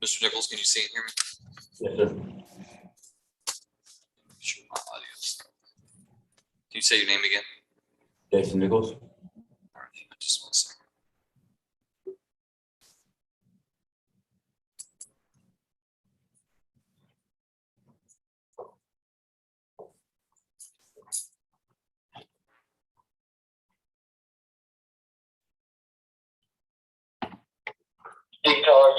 Mr. Nichols, can you see and hear me? Yes, sir. Sure, my audio is. Can you say your name again? Jason Nichols. All right, just 1 second. Hey, George.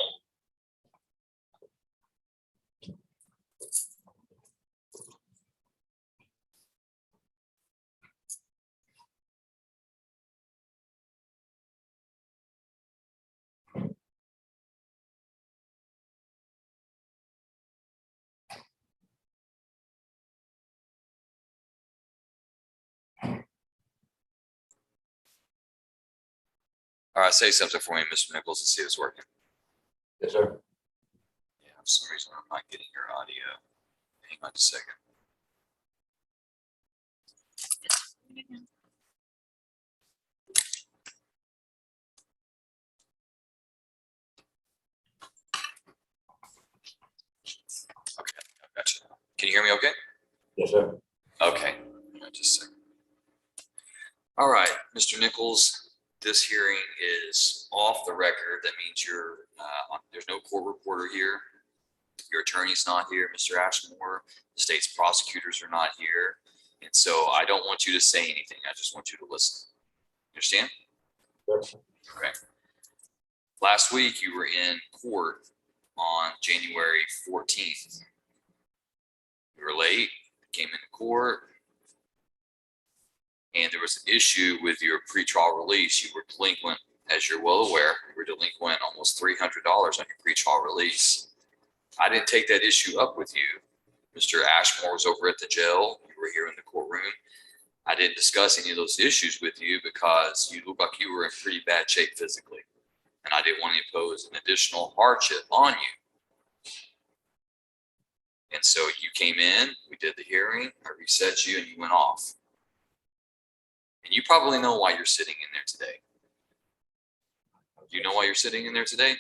All right, say something for me, Mr. Nichols, and see if it's working. Yes, sir. Yeah, for some reason I'm not getting your audio. Hang on just a second. Okay, I got you now. Can you hear me okay? Yes, sir. Okay, hang on just a second. All right, Mr. Nichols, this hearing is off the record. That means there's no court reporter here. Your attorney's not here, Mr. Ashmore. The state's prosecutors are not here. And so I don't want you to say anything. I just want you to listen. Understand? Yes. Okay. Last week you were in court on January 14th. You were late, came into court, and there was an issue with your pretrial release. You were delinquent, as you're well aware, you were delinquent almost $300 on your pretrial release. I didn't take that issue up with you. Mr. Ashmore was over at the jail. You were here in the courtroom. I didn't discuss any of those issues with you because you looked like you were in pretty bad shape physically. And I didn't want to impose an additional hardship on you. And so you came in, we did the hearing, I reset you, and you went off. And you probably know why you're sitting in there today. Do you know why you're sitting in there today?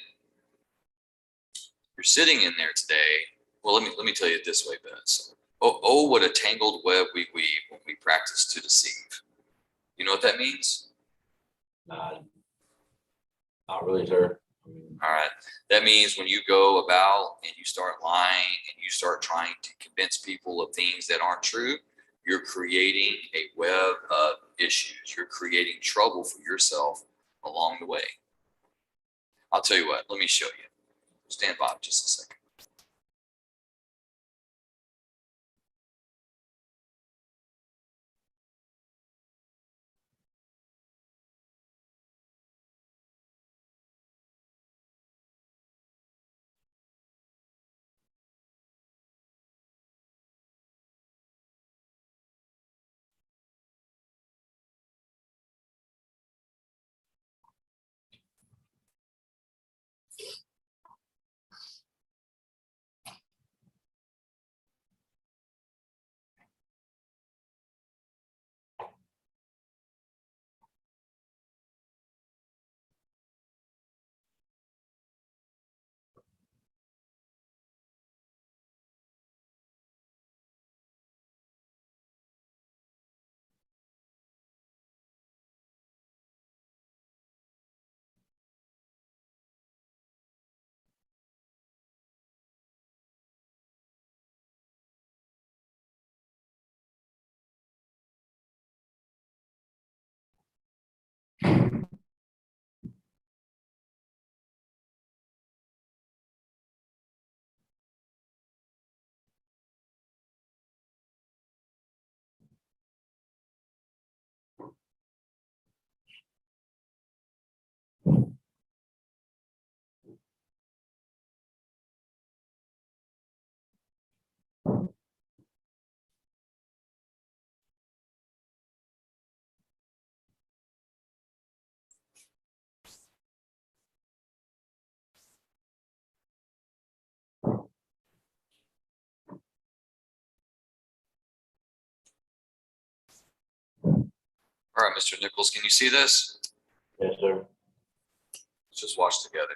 You're sitting in there today. Well, let me tell you it this way, Bess. Oh, what a tangled web we weave when we practice to deceive. You know what that means? Not really, sir. All right. That means when you go about and you start lying and you start trying to convince people of things that aren't true, you're creating a web of issues. You're creating trouble for yourself along the way. I'll tell you what, let me show you. Stand by just a second. All right, Mr. Nichols, can you see this? Yes, sir. Let's just watch together.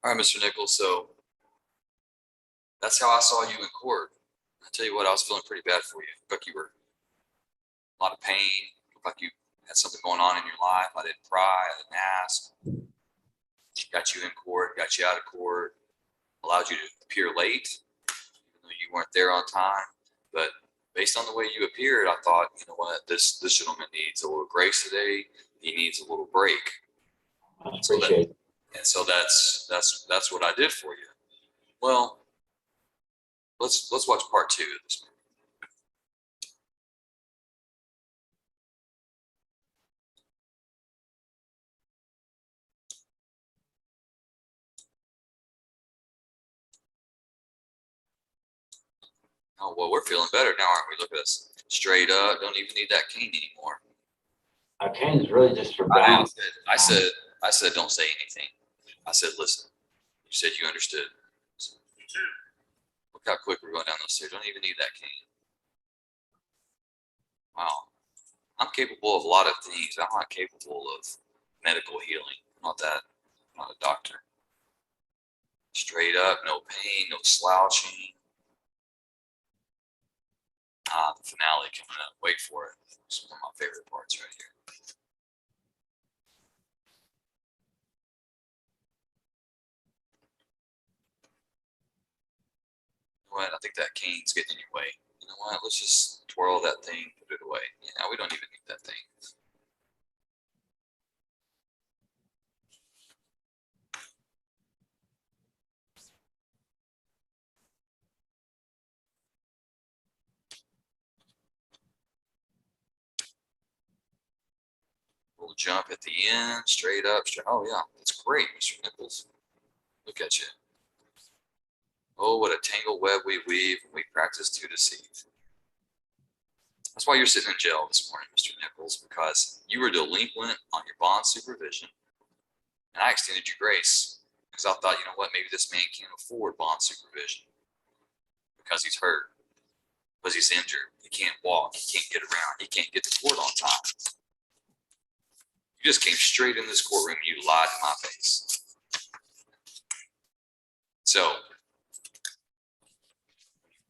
All right, Mr. Nichols, so that's how I saw you in court. I tell you what, I was feeling pretty bad for you. Looked like you were in a lot of pain. Looked like you had something going on in your life. I didn't pry, I didn't ask. Got you in court, got you out of court, allowed you to appear late, even though you weren't there on time. But based on the way you appeared, I thought, you know what, this gentleman needs a little grace today. He needs a little break. I appreciate it. And so that's what I did for you. Well, let's watch part 2 of this movie. Oh, well, we're feeling better now, aren't we? Look at us. Straight up. Don't even need that cane anymore. Our cane is really just for I balance. said, don't say anything. I said, listen. You said you understood. Look how quick we're going down those stairs. Don't even need that cane. Wow. I'm capable of a lot of things. I'm not capable of medical healing. I'm not that. I'm not a doctor. Straight up, no pain, no slouching. The finale coming up. Wait for it. It's one of my favorite parts right here. You know what? I think that cane's getting in your way. You know what? Let's just twirl that thing, put it away. Yeah, we don't even need that thing. We'll jump at the end, straight up. Oh, yeah, that's great, Mr. Nichols. Look at you. Oh, what a tangled web we weave when we practice to deceive. That's why you're sitting in jail this morning, Mr. Nichols, because you were delinquent on your bond supervision, and I extended you grace because I thought, you know what, maybe this man can't afford bond supervision because he's hurt, because he's injured, he can't walk, he can't get around, he can't get to court on time. You just came straight in this courtroom and you lied to my face. So,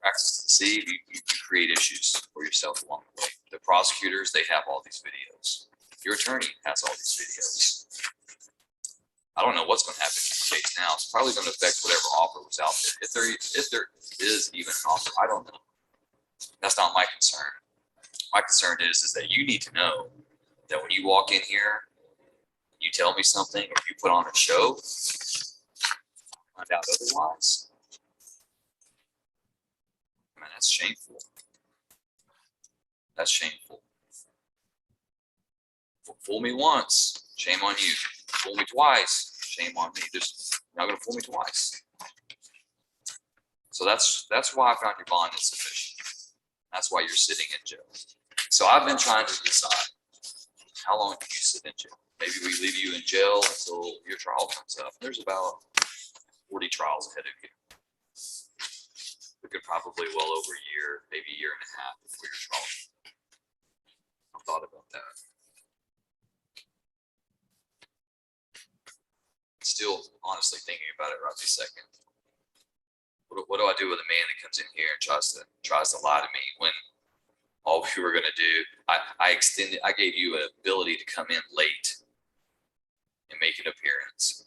practice to deceive, you create issues for yourself along the way. The prosecutors, they have all these videos. Your attorney has all these videos. I don't know what's going to happen in the case now. It's probably going to affect whatever offer was out there. If there is even an offer, I don't know. That's not my concern. My concern is that you need to know that when you walk in here, you tell me something, or you put on a show, find out otherwise. Man, that's shameful. That's shameful. Fool me once, shame on you. Fool me twice, shame on me. Just you're not gonna fool me twice. So that's why I found your bond insufficient. That's why you're sitting in jail. So I've been trying to decide how long can you sit in jail. Maybe we leave you in jail until your trial comes up. There's about 40 trials ahead of you. We could probably well over a year, maybe a year and a half before your trial. I've thought about that. Still honestly thinking about it right this second. What do I do with a man that comes in here and tries to lie to me when all we were going to do, I gave you an ability to come in late and make an appearance,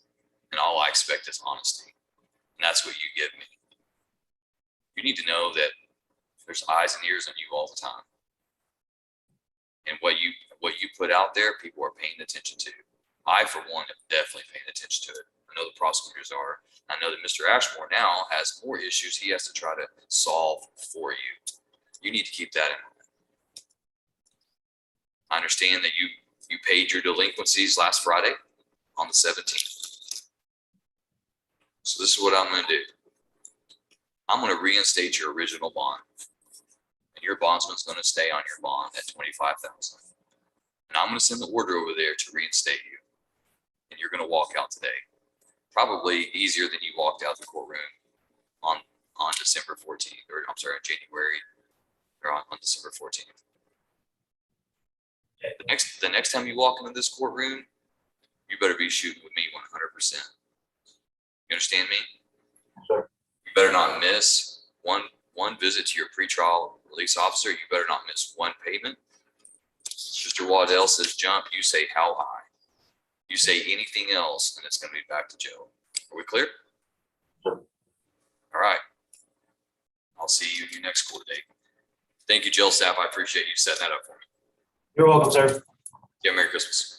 and all I expect is honesty, and that's what you give me. You need to know that there's eyes and ears on you all the time, and what you put out there, people are paying attention to. I, for one, am definitely paying attention to it. I know the prosecutors are. I know that Mr. Ashmore now has more issues he has to try to solve for you. You need to keep that in mind. I understand that you paid your delinquencies last Friday on the 17th. So this is what I'm going to do. I'm going to reinstate your original bond, and your bondsman's going to stay on your bond at $25,000. And I'm going to send the order over there to reinstate you, and you're going to walk out today. Probably easier than you walked out the courtroom on December 14th, or I'm sorry, January, or on December 14th. The next time you walk into this courtroom, you better be shooting with me 100%. You understand me? Sir. You better not miss one visit to your pretrial release officer. You better not miss one payment. Mr. Waddell says jump, you say how high. You say anything else, and it's going to be back to jail. Are we clear? Sure. All right. I'll see you in your next court date. Thank you, jail staff. I appreciate you setting that up for me. You're welcome, sir. Yeah, Merry Christmas.